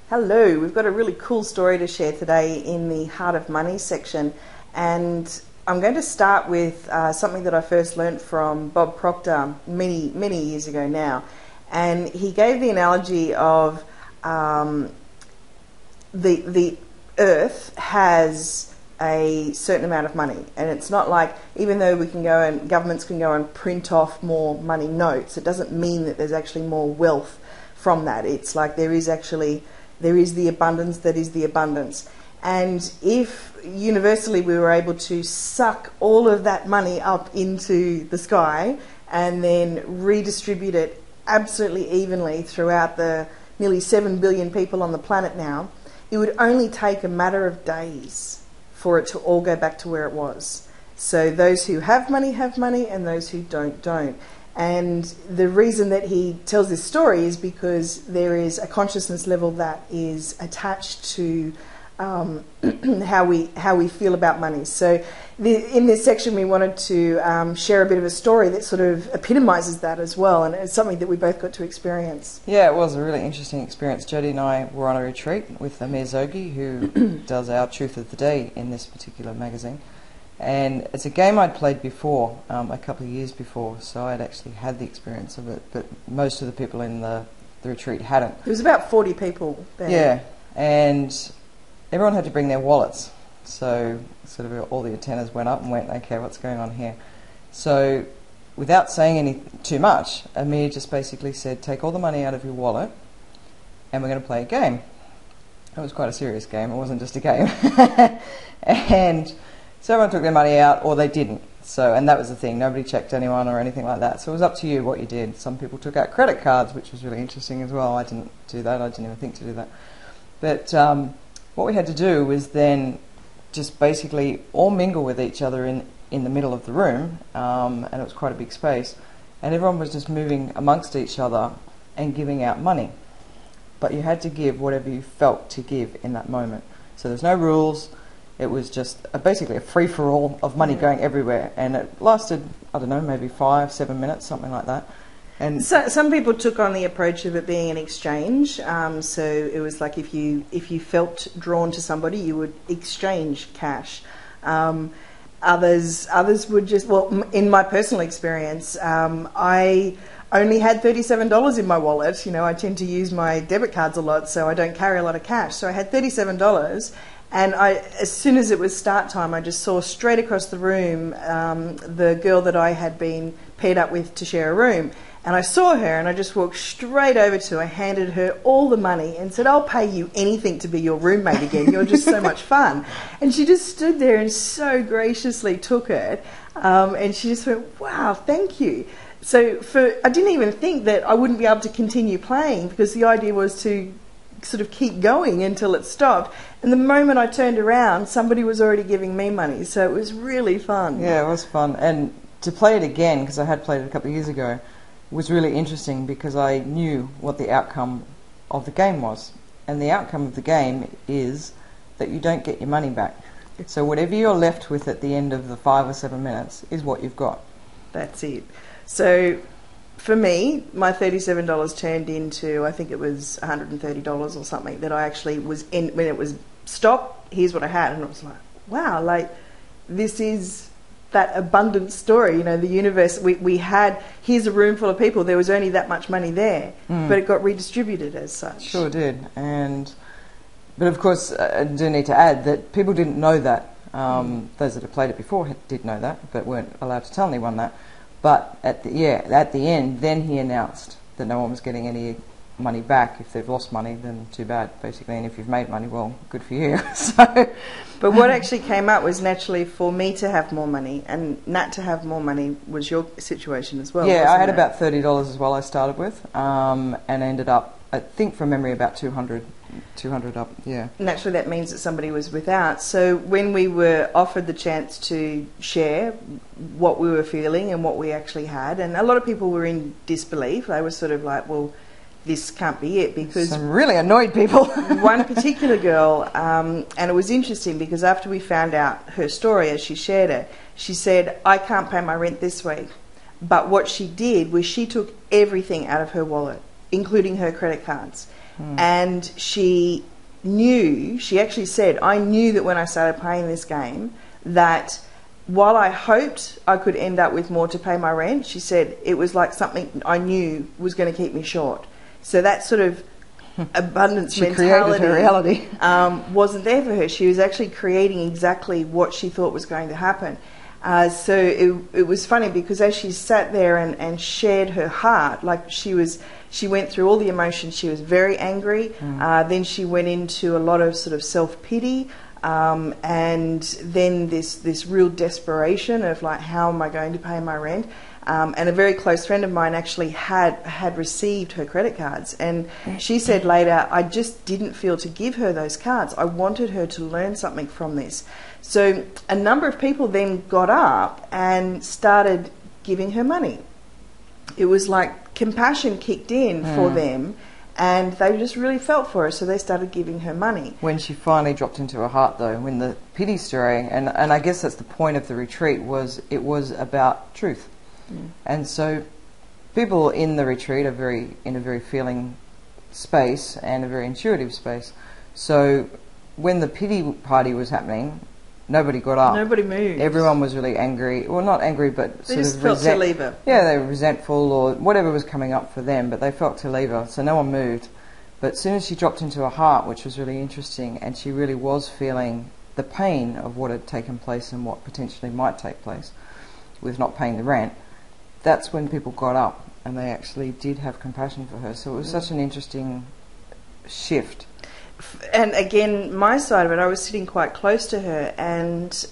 Hello, we've got a really cool story to share today in the Heart of Money section, and I'm going to start with something that I first learnt from Bob Proctor many years ago now, and he gave the analogy of the earth has a certain amount of money, and it's not like, even though we can go and governments can go and print off more money notes, it doesn't mean that there's actually more wealth from that. It's like there is the abundance that is the abundance. And if universally we were able to suck all of that money up into the sky and then redistribute it absolutely evenly throughout the nearly 7 billion people on the planet now, it would only take a matter of days for it to all go back to where it was. So those who have money, and those who don't. And the reason that he tells this story is because there is a consciousness level that is attached to how we feel about money. So in this section we wanted to share a bit of a story that sort of epitomises that as well, and it's something that we both got to experience. Yeah, it was a really interesting experience. Jodie and I were on a retreat with Amir Zogi, who does our Truth of the Day in this particular magazine. And it's a game I'd played before, a couple of years before, so I'd actually had the experience of it, but most of the people in the retreat hadn't. There was about 40 people there. Yeah, and everyone had to bring their wallets, so sort of all the antennas went up and went, okay, what's going on here? So without saying too much, Amir just basically said, take all the money out of your wallet and we're going to play a game. It was quite a serious game, it wasn't just a game. And so everyone took their money out, or they didn't. So, and that was the thing, nobody checked anyone or anything like that. So it was up to you what you did. Some people took out credit cards, which was really interesting as well. I didn't do that, I didn't even think to do that. But what we had to do was then just basically all mingle with each other in the middle of the room, and it was quite a big space, and everyone was just moving amongst each other and giving out money. But you had to give whatever you felt to give in that moment. So there's no rules. It was just basically a free-for-all of money going everywhere, and it lasted, I don't know, maybe 5-7 minutes, something like that. And so, some people took on the approach of it being an exchange. So it was like if you felt drawn to somebody, you would exchange cash. Others would just, well, in my personal experience, I only had $37 in my wallet. You know, I tend to use my debit cards a lot, so I don't carry a lot of cash. So I had $37. And as soon as it was start time, I just saw straight across the room the girl that I had been paired up with to share a room. And I saw her and I just walked straight over to her, handed her all the money and said, I'll pay you anything to be your roommate again. You're just so much fun. And she just stood there and so graciously took it. And she just went, wow, thank you. So I didn't even think that I wouldn't be able to continue playing, because the idea was to sort of keep going until it stopped. And the moment I turned around, somebody was already giving me money. So it was really fun. yeah, it was fun. And to play it again, because I had played it a couple of years ago, was really interesting because I knew what the outcome of the game was. And the outcome of the game is that you don't get your money back. So whatever you're left with at the end of the 5 or 7 minutes is what you've got. That's it. So for me, my $37 turned into, I think it was $130 or something, that I actually was in, when it was stopped, here's what I had. And it was like, wow, like this is that abundant story. You know, the universe, we had, here's a room full of people, there was only that much money there, but it got redistributed as such. Sure did. But of course, I do need to add that people didn't know that. Those that had played it before did know that, but weren't allowed to tell anyone that. But at the end, then he announced that no one was getting any money back. If they've lost money, then too bad, basically. And if you've made money, well, good for you. But what actually came up was naturally for me to have more money, and Nat to have more money was your situation as well. Yeah, I had about $30 as well I started with, and ended up, I think from memory, about 200 up, yeah. Naturally, that means that somebody was without. So when we were offered the chance to share what we were feeling and what we actually had, and a lot of people were in disbelief. They were sort of like, well, this can't be it, because some really annoyed people. One particular girl, and it was interesting because after we found out her story as she shared it, she said, I can't pay my rent this week. But what she did was she took everything out of her wallet, including her credit cards. And she actually said, I knew that when I started playing this game that while I hoped I could end up with more to pay my rent, she said it was like something I knew was going to keep me short. So that sort of abundance mentality created her reality. Wasn't there for her. She was actually creating exactly what she thought was going to happen. So it was funny because as she sat there and shared her heart, like she went through all the emotions. She was very angry. Then she went into a lot of sort of self-pity. And then this real desperation of like, how am I going to pay my rent? And a very close friend of mine actually had received her credit cards, and she said later, I just didn't feel to give her those cards. I wanted her to learn something from this. So a number of people then got up and started giving her money. It was like compassion kicked in for them, and they just really felt for her, so they started giving her money. When she finally dropped into her heart, though, when the pity stirring, and I guess that's the point of the retreat, it was about truth. And so people in the retreat are in a very feeling space and a very intuitive space. So when the pity party was happening, nobody got up. Nobody moved. Everyone was really angry. Well, not angry, but they sort just of felt to leave her. Yeah, they were resentful or whatever was coming up for them, but they felt to leave her. So no one moved. But as soon as she dropped into her heart, which was really interesting, and she really was feeling the pain of what had taken place and what potentially might take place with not paying the rent, that's when people got up and they actually did have compassion for her. So it was such an interesting shift. And again, my side of it, I was sitting quite close to her, and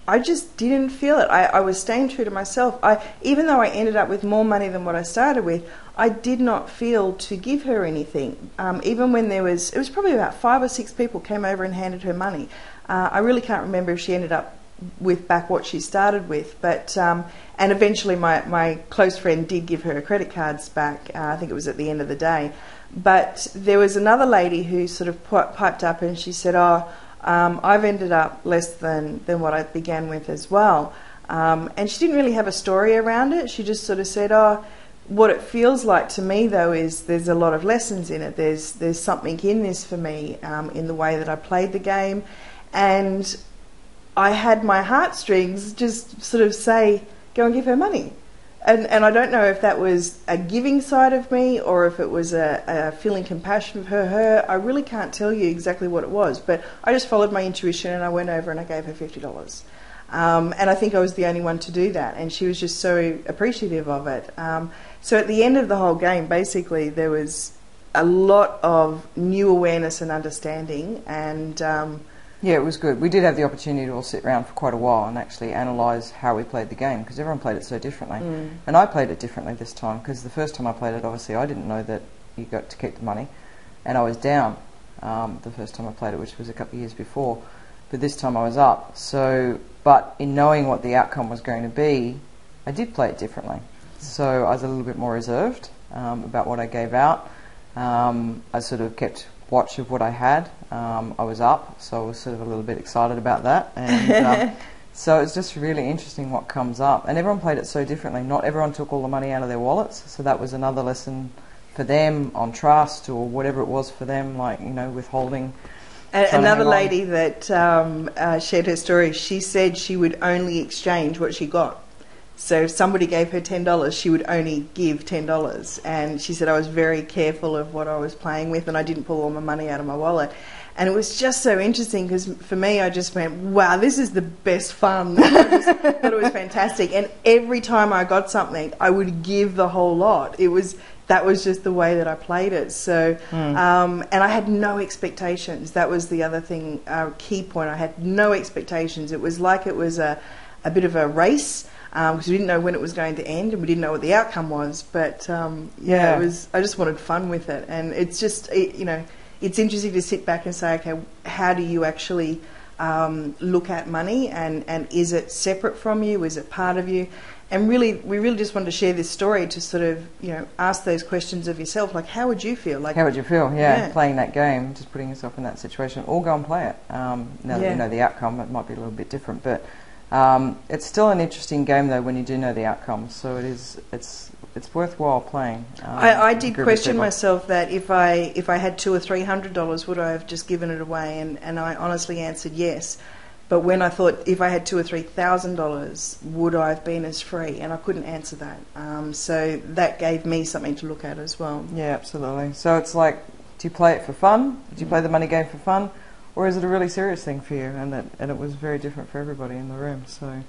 I just didn't feel it. I was staying true to myself. Even though I ended up with more money than what I started with, I did not feel to give her anything. Even when it was probably about 5 or 6 people came over and handed her money. I really can't remember if she ended up with back what she started with, but and eventually my close friend did give her her credit cards back. I think it was at the end of the day. But there was another lady who sort of piped up and she said, I've ended up less than what I began with as well. And she didn't really have a story around it. She just sort of said, what it feels like to me though is there's a lot of lessons in it. There's something in this for me, in the way that I played the game. And I had my heartstrings just sort of say, go and give her money. And I don't know if that was a giving side of me or if it was a feeling compassion for her. I really can't tell you exactly what it was, but I just followed my intuition and I went over and I gave her $50. And I think I was the only one to do that, and she was just so appreciative of it. So at the end of the whole game, basically, there was a lot of new awareness and understanding, and yeah, it was good. We did have the opportunity to all sit around for quite a while and actually analyse how we played the game, because everyone played it so differently. And I played it differently this time, because the first time I played it, obviously, I didn't know that you got to keep the money, and I was down the first time I played it, which was a couple of years before. But this time I was up. So, but in knowing what the outcome was going to be, I did play it differently. So I was a little bit more reserved about what I gave out. I sort of kept watch of what I had. I was up, so I was sort of a little bit excited about that. And so it's just really interesting what comes up. And everyone played it so differently. Not everyone took all the money out of their wallets, so that was another lesson for them on trust or whatever it was for them, like, you know, withholding. Another lady that shared her story, she said she would only exchange what she got. So if somebody gave her $10, she would only give $10. And she said, I was very careful of what I was playing with, and I didn't pull all my money out of my wallet. And it was just so interesting, because for me, I just went, wow, this is the best fun. I just thought it was fantastic. And every time I got something, I would give the whole lot. That was just the way that I played it. So, and I had no expectations. That was the other thing, key point. I had no expectations. It was like it was a bit of a race, because we didn't know when it was going to end and we didn't know what the outcome was. But yeah, it was. I just wanted fun with it, and it's just it's interesting to sit back and say, okay, how do you actually look at money, and is it separate from you? Is it part of you? And really, we really just wanted to share this story to sort of, ask those questions of yourself, like, how would you feel? Like, how would you feel? Yeah, playing that game, just putting yourself in that situation, or go and play it. Now that you know the outcome, it might be a little bit different, but it's still an interesting game though when you do know the outcome. So it's it's worthwhile playing. I a did group of question people. myself that if I had $200 or $300, would I have just given it away? And I honestly answered yes. But when I thought if I had $2,000 or $3,000, would I have been as free? And I couldn't answer that. So that gave me something to look at as well. Yeah, absolutely. So it's like, do you play it for fun? Do you play the money game for fun? Or is it a really serious thing for you? And it was very different for everybody in the room. So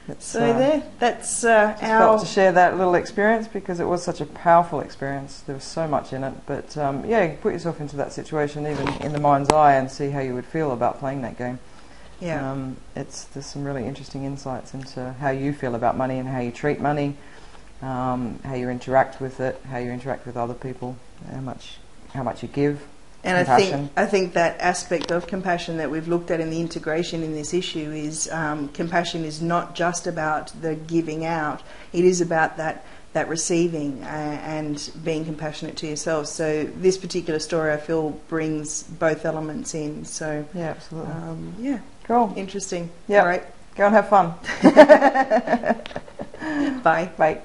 it's, That's just our... felt to share that little experience because it was such a powerful experience. There was so much in it. But yeah, put yourself into that situation, even in the mind's eye, and see how you would feel about playing that game. Yeah. There's some really interesting insights into how you feel about money and how you treat money, how you interact with it, how you interact with other people, how much you give. And compassion. I think that aspect of compassion that we've looked at in the integration in this issue is compassion is not just about the giving out. It is about that receiving and being compassionate to yourself. So this particular story, I feel, brings both elements in. So Yeah, absolutely. yeah, Cool. interesting. Yeah. All right. Go and have fun. Bye. Bye.